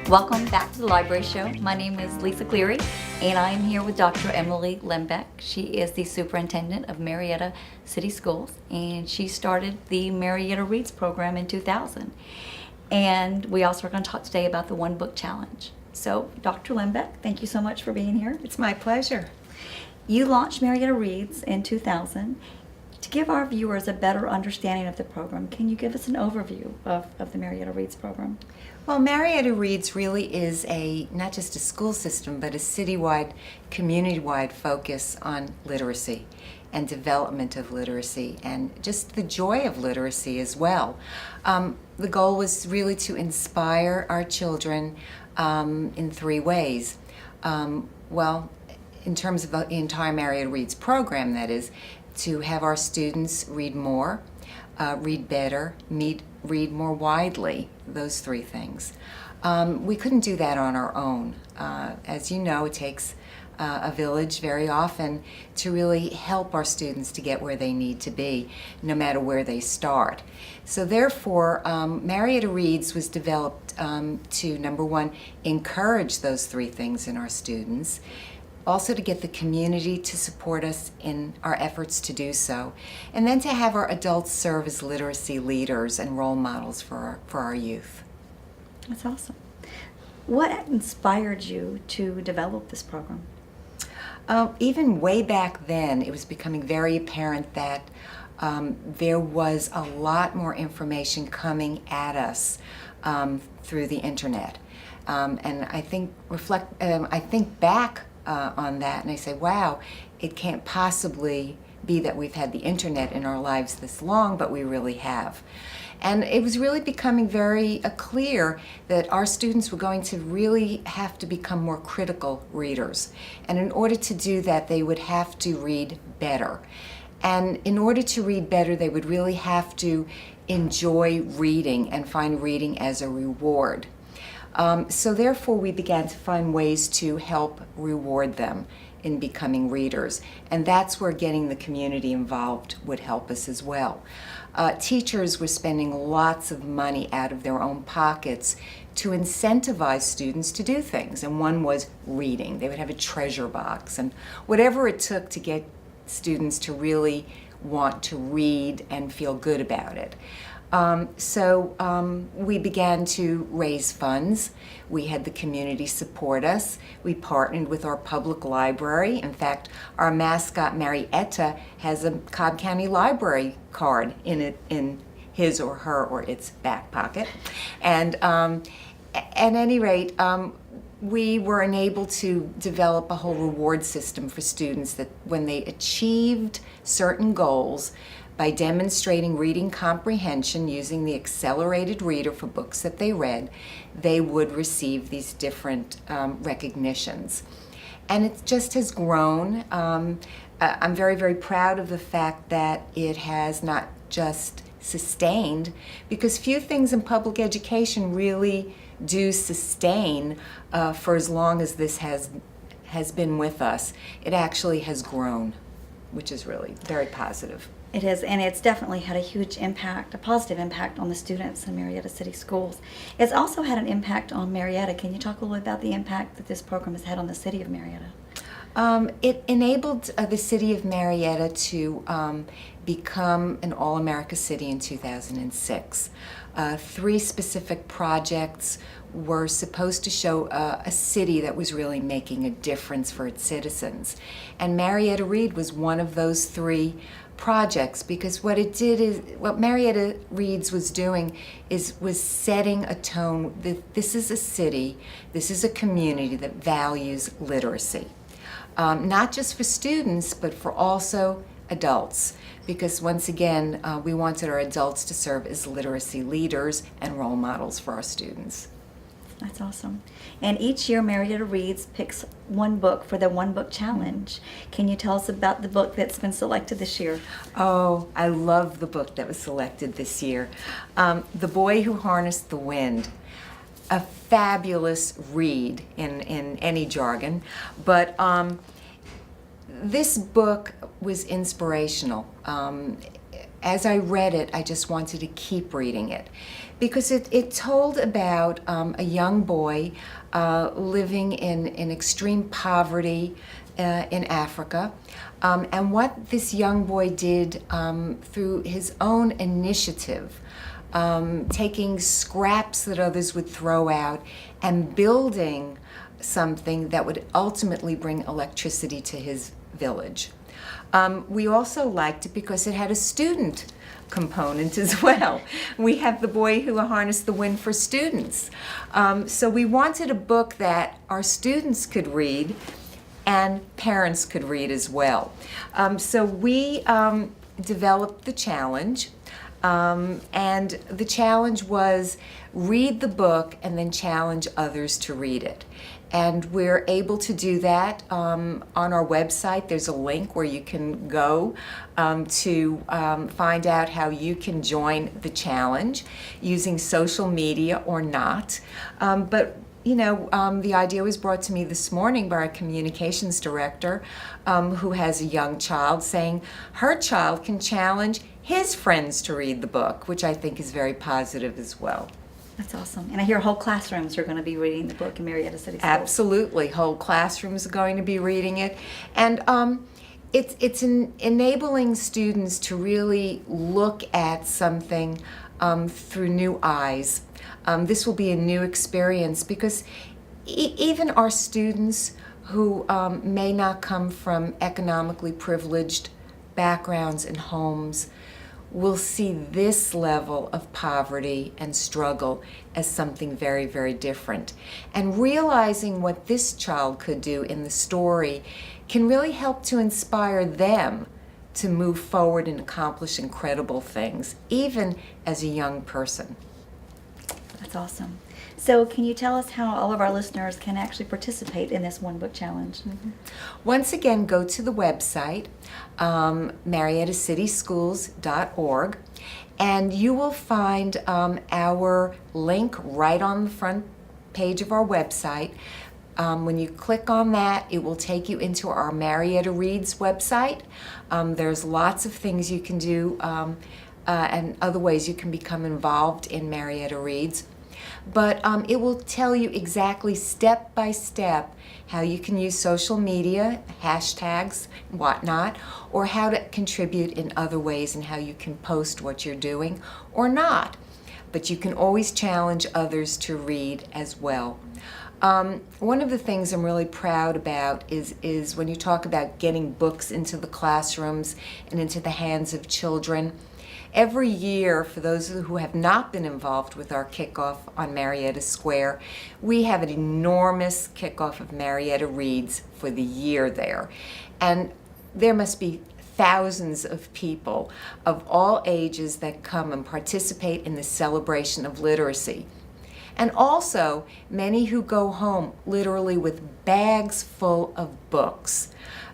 Welcome back to the Library Show. My name is Lisa Cleary, and I am here with Dr. Emily Lembeck. She is the superintendent of Marietta City Schools, and she started the Marietta Reads program in 2000. And we also are going to talk today about the One Book Challenge. So, Dr. Lembeck, thank you so much for being here. It's my pleasure. You launched Marietta Reads in 2000. To give our viewers a better understanding of the program, can you give us an overview of the Marietta Reads program? Well, Marietta Reads really is not just a school system, but a citywide, community-wide focus on literacy and development of literacy and just the joy of literacy as well. The goal was really to inspire our children in three ways. Well, in terms of the entire Marietta Reads program, that is, to have our students read more, read better, read more widely, those three things. We couldn't do that on our own. As you know, it takes a village very often to really help our students to get where they need to be, no matter where they start. So therefore, Marietta Reads was developed to, number one, encourage those three things in our students, also to get the community to support us in our efforts to do so, and then to have our adults serve as literacy leaders and role models for our youth. That's awesome. What inspired you to develop this program? Even way back then, it was becoming very apparent that there was a lot more information coming at us through the internet. And I think back on that, and I say, wow, it can't possibly be that we've had the internet in our lives this long, but we really have. And it was really becoming very clear that our students were going to really have to become more critical readers. And in order to do that, they would have to read better. And in order to read better, they would really have to enjoy reading and find reading as a reward. So therefore, we began to find ways to help reward them in becoming readers. And that's where getting the community involved would help us as well. Teachers were spending lots of money out of their own pockets to incentivize students to do things. And one was reading. They would have a treasure box and whatever it took to get students to really want to read and feel good about it. So we began to raise funds. We had the community support us. We partnered with our public library. In fact, our mascot, Marietta, has a Cobb County Library card in his or her or its back pocket. And at any rate, we were enabled to develop a whole reward system for students that when they achieved certain goals, by demonstrating reading comprehension using the accelerated reader for books that they read, they would receive these different recognitions. And it just has grown. I'm very, very proud of the fact that it has not just sustained, because few things in public education really do sustain for as long as this has been with us. It actually has grown, which is really very positive. It is, and it's definitely had a huge impact, a positive impact on the students in Marietta City Schools. It's also had an impact on Marietta. Can you talk a little bit about the impact that this program has had on the city of Marietta? It enabled the city of Marietta to become an All-America city in 2006. 3 specific projects were supposed to show a city that was really making a difference for its citizens. And Marietta Read was one of those 3 projects, because what it did is, what Marietta Reads was doing was setting a tone that this is a city, this is a community that values literacy. Not just for students, but for also adults, because once again, we wanted our adults to serve as literacy leaders and role models for our students. That's awesome. And each year, Marietta Reads picks one book for the One Book Challenge. Can you tell us about the book that's been selected this year? Oh, I love the book that was selected this year. The Boy Who Harnessed the Wind. A fabulous read in any jargon, but this book was inspirational. As I read it, I just wanted to keep reading it because it told about a young boy living in extreme poverty in Africa, and what this young boy did through his own initiative, taking scraps that others would throw out and building something that would ultimately bring electricity to his village. We also liked it because it had a student component as well. We have The Boy Who Harnessed the Wind for students. So we wanted a book that our students could read and parents could read as well. So we developed the challenge. And the challenge was read the book and then challenge others to read it. And we're able to do that on our website. There's a link where you can go to find out how you can join the challenge using social media or not. But you know, the idea was brought to me this morning by our communications director who has a young child, saying her child can challenge his friends to read the book, which I think is very positive as well. That's awesome. And I hear whole classrooms are going to be reading the book in Marietta City Schools. Absolutely. Whole classrooms are going to be reading it. And it's enabling students to really look at something through new eyes. This will be a new experience because even our students who may not come from economically privileged backgrounds and homes will see this level of poverty and struggle as something very, very different. And realizing what this child could do in the story can really help to inspire them to move forward and accomplish incredible things, even as a young person. That's awesome. So can you tell us how all of our listeners can actually participate in this One Book Challenge? Mm-hmm. Once again, go to the website, MariettaCitySchools.org, and you will find our link right on the front page of our website. When you click on that, it will take you into our Marietta Reads website. There's lots of things you can do and other ways you can become involved in Marietta Reads. But it will tell you exactly step by step how you can use social media, hashtags, whatnot, or how to contribute in other ways and how you can post what you're doing or not. But you can always challenge others to read as well. One of the things I'm really proud about is when you talk about getting books into the classrooms and into the hands of children. Every year, for those who have not been involved with our kickoff on Marietta Square, we have an enormous kickoff of Marietta Reads for the year there. And there must be thousands of people of all ages that come and participate in the celebration of literacy. And also, many who go home literally with bags full of books,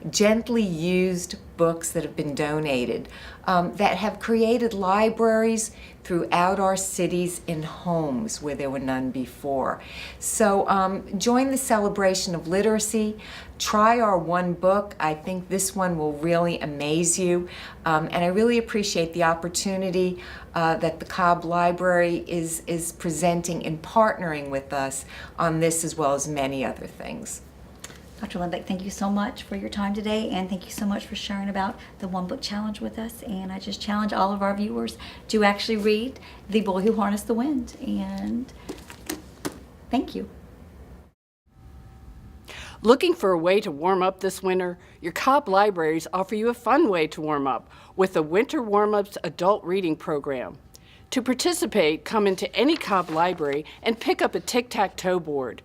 gently used books that have been donated, that have created libraries throughout our cities in homes where there were none before. So join the celebration of literacy. Try our one book. I think this one will really amaze you. And I really appreciate the opportunity that the Cobb Library is presenting and partnering with us on this as well as many other things. Dr. Lembeck, thank you so much for your time today, and thank you so much for sharing about the One Book Challenge with us. And I just challenge all of our viewers to actually read The Boy Who Harnessed the Wind. And thank you. Looking for a way to warm up this winter? Your Cobb Libraries offer you a fun way to warm up with the Winter Warm-Ups Adult Reading Program. To participate, come into any Cobb Library and pick up a tic-tac-toe board.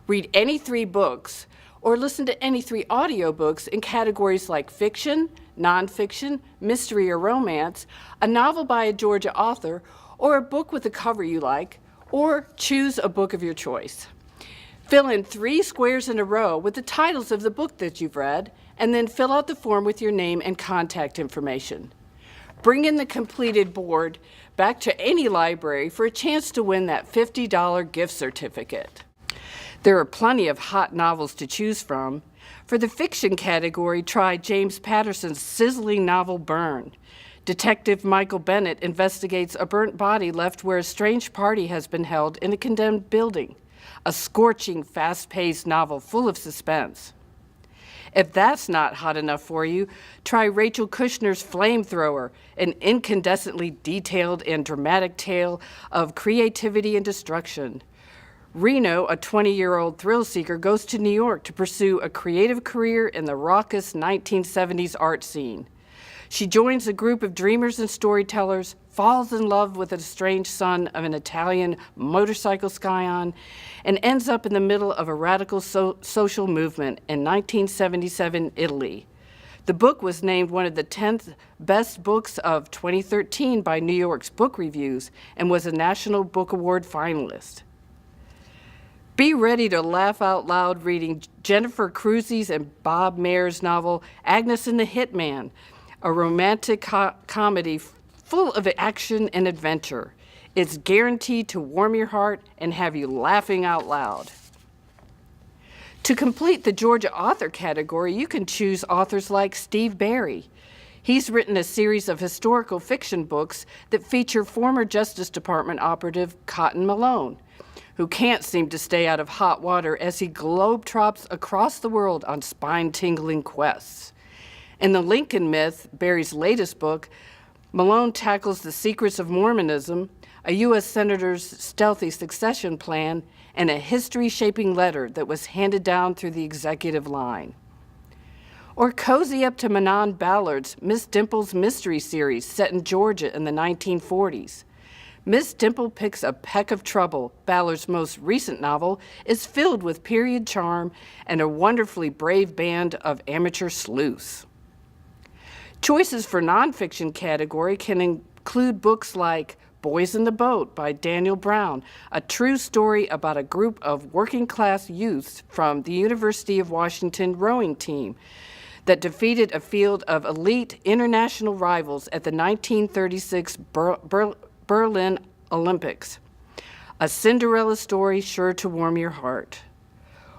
Read any 3 books, or listen to any 3 audiobooks in categories like fiction, nonfiction, mystery or romance, a novel by a Georgia author, or a book with a cover you like, or choose a book of your choice. Fill in 3 squares in a row with the titles of the book that you've read, and then fill out the form with your name and contact information. Bring in the completed board back to any library for a chance to win that $50 gift certificate. There are plenty of hot novels to choose from. For the fiction category, try James Patterson's sizzling novel Burn. Detective Michael Bennett investigates a burnt body left where a strange party has been held in a condemned building. A scorching, fast-paced novel full of suspense. If that's not hot enough for you, try Rachel Kushner's Flamethrower, an incandescently detailed and dramatic tale of creativity and destruction. Reno, a 20-year-old thrill seeker, goes to New York to pursue a creative career in the raucous 1970s art scene. She joins a group of dreamers and storytellers, falls in love with the estranged son of an Italian motorcycle scion, and ends up in the middle of a radical social movement in 1977 Italy. The book was named one of the 10th best books of 2013 by New York's Book Reviews and was a National Book Award finalist. Be ready to laugh out loud reading Jennifer Cruzy's and Bob Mayer's novel Agnes and the Hitman, a romantic comedy full of action and adventure. It's guaranteed to warm your heart and have you laughing out loud. To complete the Georgia author category, you can choose authors like Steve Barry. He's written a series of historical fiction books that feature former Justice Department operative Cotton Malone, who can't seem to stay out of hot water as he globetrots across the world on spine-tingling quests. In The Lincoln Myth, Barry's latest book, Malone tackles the secrets of Mormonism, a U.S. senator's stealthy succession plan, and a history-shaping letter that was handed down through the executive line. Or cozy up to Manon Ballard's Miss Dimple's Mystery Series set in Georgia in the 1940s. Miss Dimple Picks a Peck of Trouble, Ballard's most recent novel, is filled with period charm and a wonderfully brave band of amateur sleuths. Choices for nonfiction category can include books like Boys in the Boat by Daniel Brown, a true story about a group of working-class youths from the University of Washington rowing team that defeated a field of elite international rivals at the 1936 Berlin Olympics. A Cinderella story sure to warm your heart.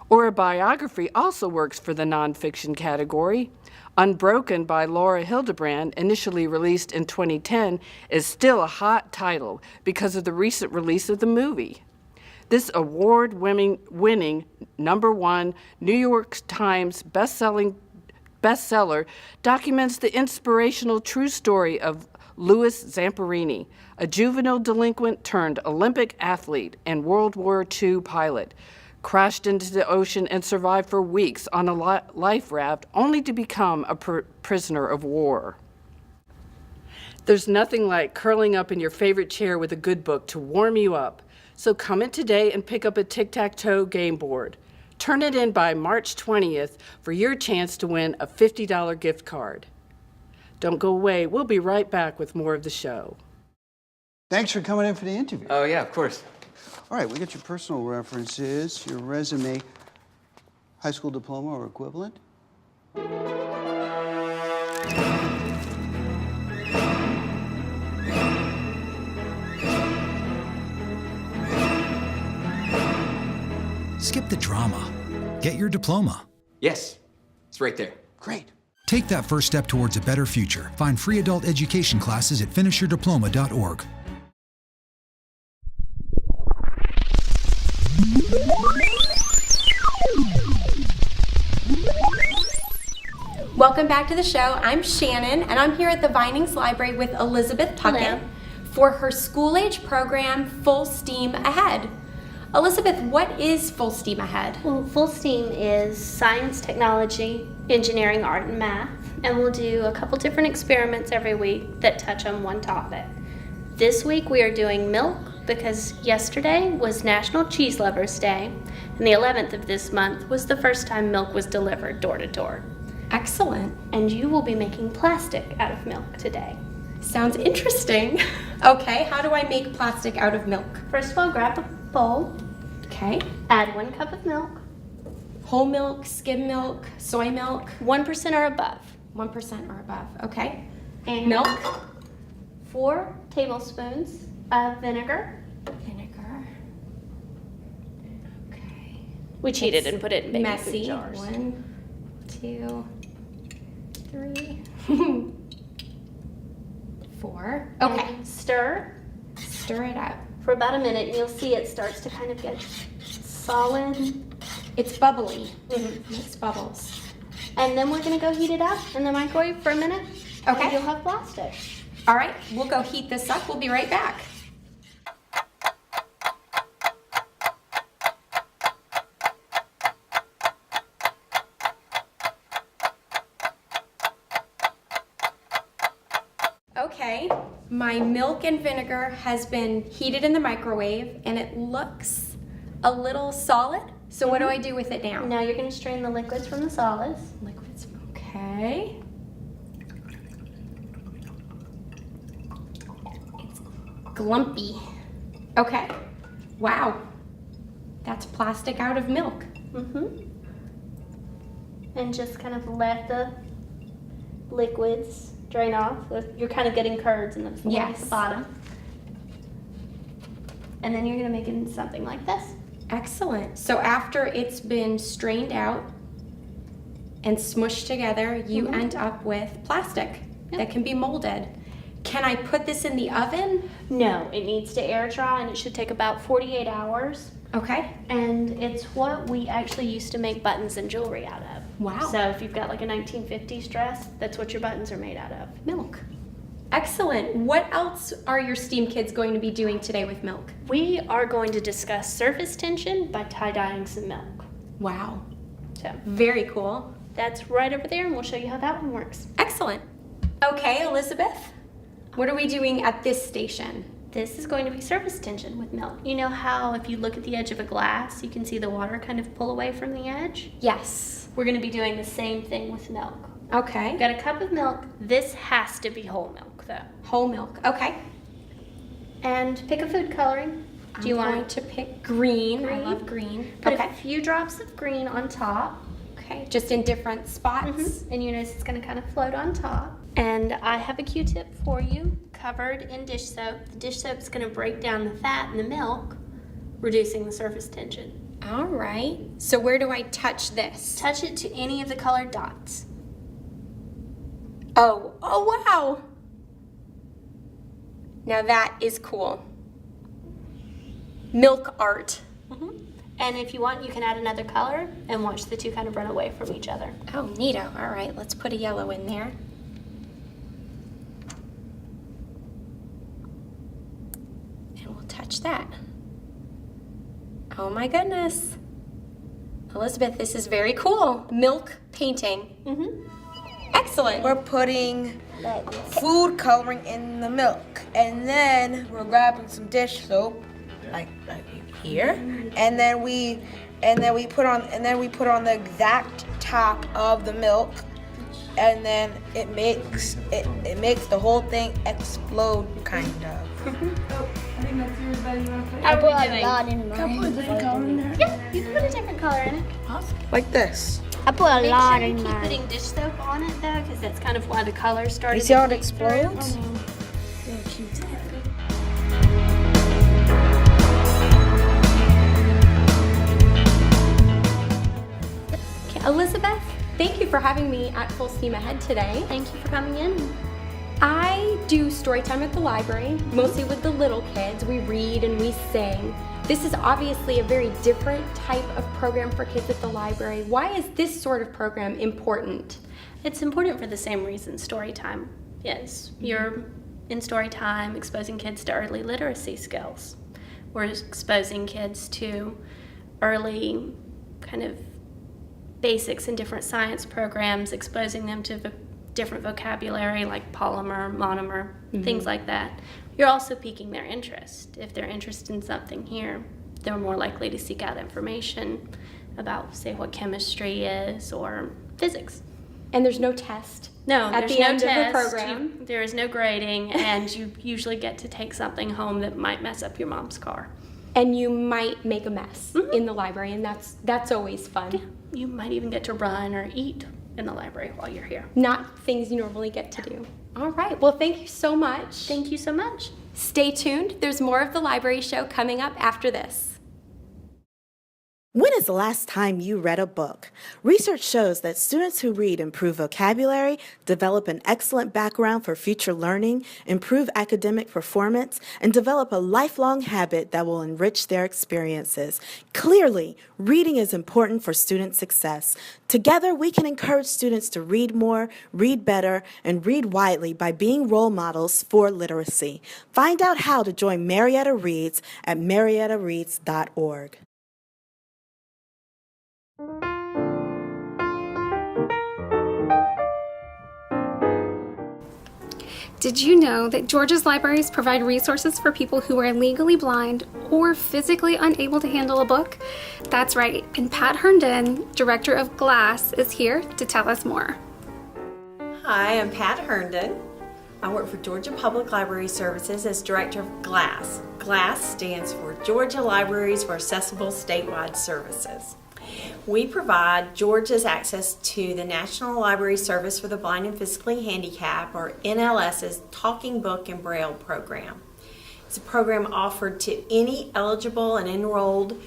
Or a biography also works for the nonfiction category. Unbroken by Laura Hildebrand, initially released in 2010, is still a hot title because of the recent release of the movie. This award-winning #1 New York Times bestseller documents the inspirational true story of Louis Zamperini, a juvenile delinquent turned Olympic athlete and World War II pilot, crashed into the ocean and survived for weeks on a life raft only to become a prisoner of war. There's nothing like curling up in your favorite chair with a good book to warm you up. So come in today and pick up a tic-tac-toe game board. Turn it in by March 20th for your chance to win a $50 gift card. Don't go away. We'll be right back with more of the show. Thanks for coming in for the interview. Oh, yeah, of course. All right, we got your personal references, your resume, high school diploma or equivalent. Skip the drama. Get your diploma. Yes, it's right there. Great. Take that first step towards a better future. Find free adult education classes at finishyourdiploma.org. Welcome back to the show. I'm Shannon, and I'm here at the Vinings Library with Elizabeth Tuckett for her school-age program, Full Steam Ahead. Elizabeth, what is Full Steam Ahead? Well, Full Steam is science, technology, engineering, art, and math, and we'll do a couple different experiments every week that touch on one topic. This week we are doing milk because yesterday was National Cheese Lovers Day, and the 11th of this month was the first time milk was delivered door to door. Excellent. And you will be making plastic out of milk today. Sounds interesting. Okay, how do I make plastic out of milk? First of all, grab a bowl, Okay. Add 1 cup of milk, Whole milk, skim milk, soy milk, 1% or above. 1% or above. Okay. And Milk. 4 tablespoons of vinegar. Vinegar. Okay. We cheated and put it in baby Messy. food jars. 1, 2, 3, 4. Okay. And stir Stir it up. for about a minute, and you'll see it starts to kind of get solid. It's bubbly. Mhm. It's bubbles. And then we're gonna go heat it up in the microwave for a minute. Okay. And you'll have plastic. All right, we'll go heat this up. We'll be right back. Okay, my milk and vinegar has been heated in the microwave and it looks a little solid. So what do I do with it now? Now you're gonna strain the liquids from the solids. Liquids, okay. It's glumpy. Okay, wow. That's plastic out of milk. Mm-hmm. And just kind of let the liquids drain off. You're kind of getting curds and the Yes. at the bottom. And then you're gonna make it into something like this. Excellent. So after it's been strained out and smushed together, you end up with plastic that can be molded. Can I put this in the oven? No, it needs to air dry and it should take about 48 hours. Okay. And it's what we actually used to make buttons and jewelry out of. Wow. So if you've got like a 1950s dress, that's what your buttons are made out of. Milk. Excellent. What else are your STEAM kids going to be doing today with milk? We are going to discuss surface tension by tie-dyeing some milk. Wow. So Very cool. that's right over there and we'll show you how that one works. Excellent. Okay, Elizabeth, what are we doing at this station? This is going to be surface tension with milk. You know how if you look at the edge of a glass, you can see the water kind of pull away from the edge? Yes. We're going to be doing the same thing with milk. Okay. Got a cup of milk. This has to be whole milk though. Whole milk. Okay. And pick a food coloring. Do you I'm want going to pick green? I Green? love green. Put Okay. a few drops of green on top. Okay. Just in different spots. And you notice it's going to kind of float on top. And I have a Q-tip for you covered in dish soap. The dish soap is going to break down the fat in the milk, reducing the surface tension. All right. So where do I touch this? Touch it to any of the colored dots. Oh wow. Now that is cool. Milk art. And if you want, you can add another color and watch the two kind of run away from each other. Oh, neato. All right, let's put a yellow in there. And we'll touch that. Oh my goodness. Elizabeth, this is very cool. Milk painting. Excellent. We're putting food coloring in the milk, and then we're grabbing some dish soap, like here, and then we put on the exact top of the milk, and then it makes the whole thing explode, kind of. How are we doing? Yeah, you can put a different color in it. Like this. I put a Make lot sure you in keep mine. putting dish soap on it though, because that's kind of why the color started. You see how it to leak through. explodes? Okay, Elizabeth, thank you for having me at Full Steam Ahead today. Thank you for coming in. I do story time at the library, mostly with the little kids. We read and we sing. This is obviously a very different type of program for kids at the library. Why is this sort of program important? It's important for the same reason story time is. You're in story time exposing kids to early literacy skills. We're exposing kids to early kind of basics in different science programs, exposing them to different vocabulary like polymer, monomer, things like that. You're also piquing their interest. If they're interested in something here, they're more likely to seek out information about, say, what chemistry is or physics. And there's no test No, at there's the no end test. of the program. There is no grading, and you usually get to take something home that might mess up your mom's car. And you might make a mess in the library, and that's always fun. You might even get to run or eat in the library while you're here. Not things you normally get to do. All right, well, thank you so much. Thank you so much. Stay tuned. There's more of the library show coming up after this. When is the last time you read a book? Research shows that students who read improve vocabulary, develop an excellent background for future learning, improve academic performance, and develop a lifelong habit that will enrich their experiences. Clearly, reading is important for student success. Together, we can encourage students to read more, read better, and read widely by being role models for literacy. Find out how to join Marietta Reads at mariettareads.org. Did you know that Georgia's libraries provide resources for people who are legally blind or physically unable to handle a book? That's right, and Pat Herndon, director of GLASS, is here to tell us more. Hi, I'm Pat Herndon. I work for Georgia Public Library Services as director of GLASS. GLASS stands for Georgia Libraries for Accessible Statewide Services. We provide Georgia's access to the National Library Service for the Blind and Physically Handicapped, or NLS's Talking Book and Braille program. It's a program offered to any eligible and enrolled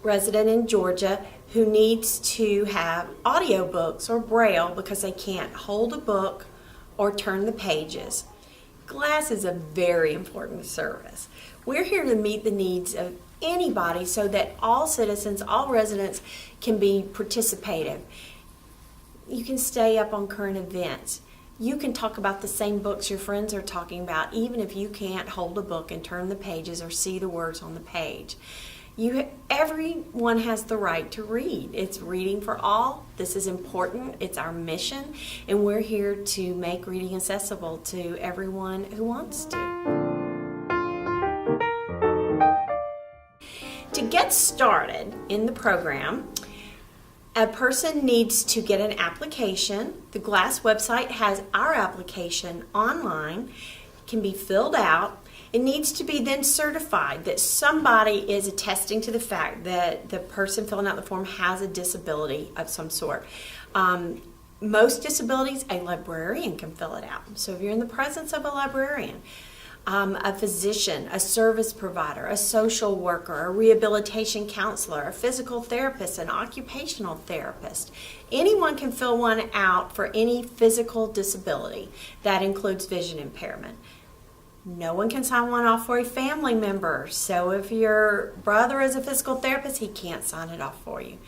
resident in Georgia who needs to have audiobooks or Braille because they can't hold a book or turn the pages. GLASS is a very important service. We're here to meet the needs of anybody so that all citizens, all residents can be participative. You can stay up on current events. You can talk about the same books your friends are talking about, even if you can't hold a book and turn the pages or see the words on the page. Everyone has the right to read. It's reading for all. This is important. It's our mission, and we're here to make reading accessible to everyone who wants to. To get started in the program, a person needs to get an application. The GLASS website has our application online. It can be filled out. It needs to be then certified that somebody is attesting to the fact that the person filling out the form has a disability of some sort. Most disabilities, a librarian can fill it out. So if you're in the presence of a librarian, a physician, a service provider, a social worker, a rehabilitation counselor, a physical therapist, an occupational therapist. Anyone can fill one out for any physical disability. That includes vision impairment. No one can sign one off for a family member. So if your brother is a physical therapist, he can't sign it off for you.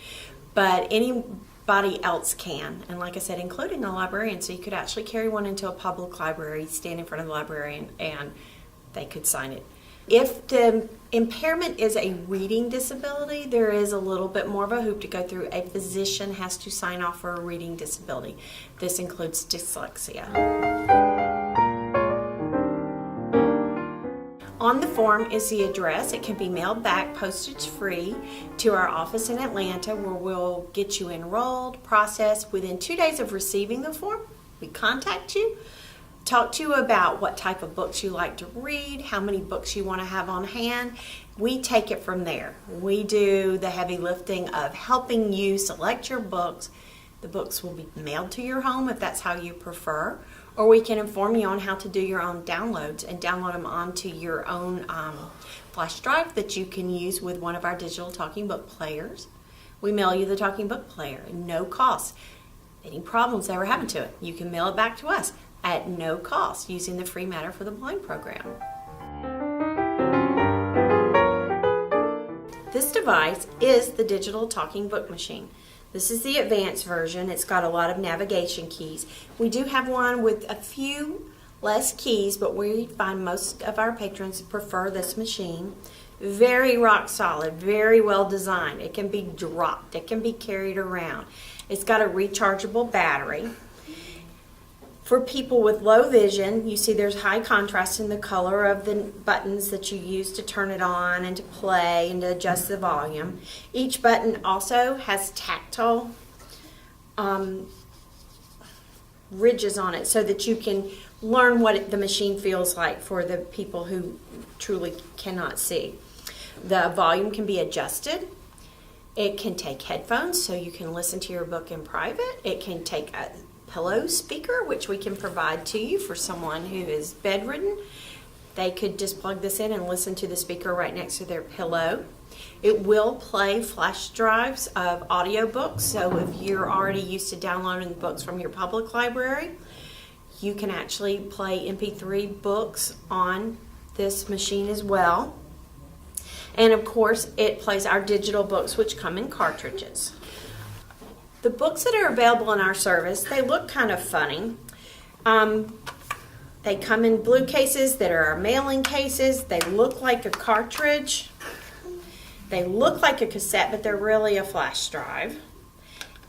But anybody else can, and like I said, including a librarian. So you could actually carry one into a public library, stand in front of the librarian, and they could sign it. If the impairment is a reading disability, there is a little bit more of a hoop to go through. A physician has to sign off for a reading disability. This includes dyslexia. On the form is the address. It can be mailed back postage free to our office in Atlanta, where we'll get you enrolled, processed. Within 2 days of receiving the form, we contact you, talk to you about what type of books you like to read, how many books you want to have on hand. We take it from there. We do the heavy lifting of helping you select your books. The books will be mailed to your home if that's how you prefer, or we can inform you on how to do your own downloads and download them onto your own flash drive that you can use with one of our digital talking book players. We mail you the talking book player at no cost. Any problems ever happen to it, you can mail it back to us at no cost using the Free Matter for the Blind program. This device is the digital talking book machine. This is the advanced version. It's got a lot of navigation keys. We do have one with a few less keys, but we find most of our patrons prefer this machine. Very rock solid, very well designed. It can be dropped, it can be carried around. It's got a rechargeable battery. For people with low vision, you see there's high contrast in the color of the buttons that you use to turn it on and to play and to adjust the volume. Each button also has tactile ridges on it so that you can learn what the machine feels like for the people who truly cannot see. The volume can be adjusted. It can take headphones so you can listen to your book in private. It can take a pillow speaker, which we can provide to you for someone who is bedridden. They could just plug this in and listen to the speaker right next to their pillow. It will play flash drives of audiobooks, so if you're already used to downloading books from your public library, you can actually play MP3 books on this machine as well. And of course, it plays our digital books, which come in cartridges. The books that are available in our service, they look kind of funny. They come in blue cases that are our mailing cases. They look like a cartridge. They look like a cassette, but they're really a flash drive.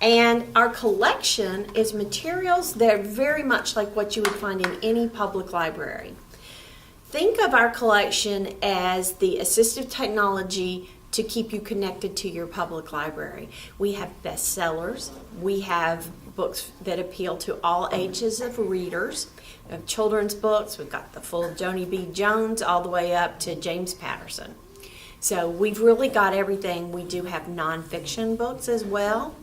And our collection is materials that are very much like what you would find in any public library. Think of our collection as the assistive technology to keep you connected to your public library. We have bestsellers. We have books that appeal to all ages of readers. We have children's books. We've got the full Joni B. Jones all the way up to James Patterson. So we've really got everything. We do have nonfiction books as well.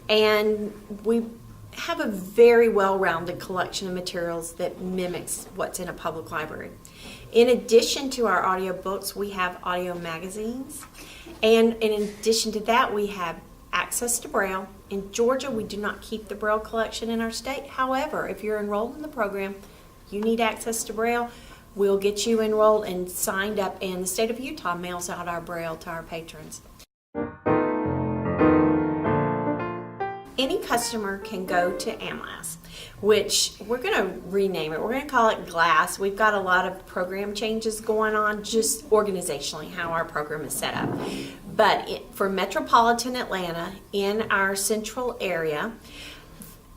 And we have a very well-rounded collection of materials that mimics what's in a public library. In addition to our audiobooks, we have audio magazines. And in addition to that, we have access to Braille. In Georgia, we do not keep the Braille collection in our state. However, if you're enrolled in the program, you need access to Braille, we'll get you enrolled and signed up, and the state of Utah mails out our Braille to our patrons. Any customer can go to AMLAS, which we're going to rename it. We're going to call it GLASS. We've got a lot of program changes going on, just organizationally, how our program is set up. But for metropolitan Atlanta, in our central area,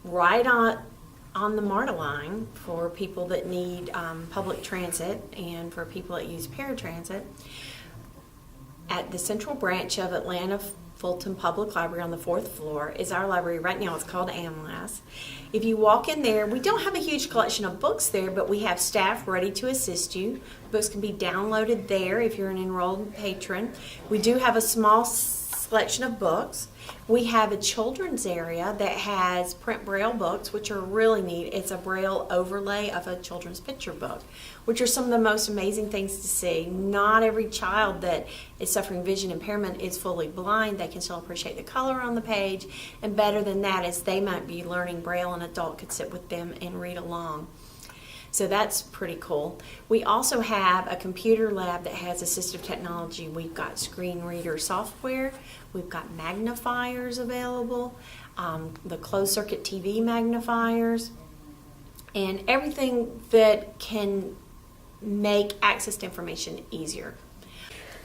right on the MARTA line, for people that need public transit and for people that use paratransit, at the central branch of Atlanta Fulton Public Library on the 4th floor is our library. Right now it's called AMLAS. If you walk in there, we don't have a huge collection of books there, but we have staff ready to assist you. Books can be downloaded there if you're an enrolled patron. We do have a small selection of books. We have a children's area that has print Braille books, which are really neat. It's a Braille overlay of a children's picture book, which are some of the most amazing things to see. Not every child that is suffering vision impairment is fully blind. They can still appreciate the color on the page, and better than that is they might be learning Braille, and an adult could sit with them and read along. So that's pretty cool. We also have a computer lab that has assistive technology. We've got screen reader software. We've got magnifiers available, the closed circuit TV magnifiers, and everything that can make access to information easier.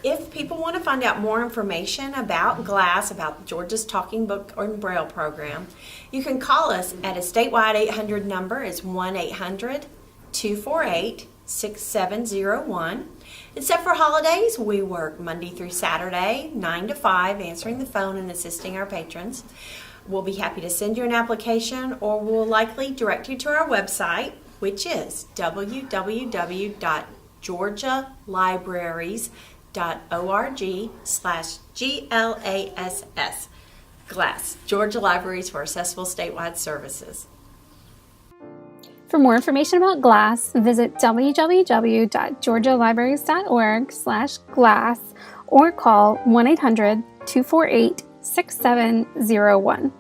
If people want to find out more information about GLASS, about Georgia's Talking Book and Braille program, you can call us at a statewide 800 number. It's 1-800-248-6701. Except for holidays, we work Monday through Saturday, 9 to 5, answering the phone and assisting our patrons. We'll be happy to send you an application, or we'll likely direct you to our website, which is www.georgialibraries.org/GLASS. GLASS, Georgia Libraries for Accessible Statewide Services. For more information about GLASS, visit www.georgialibraries.org/GLASS or call 1-800-248-6701.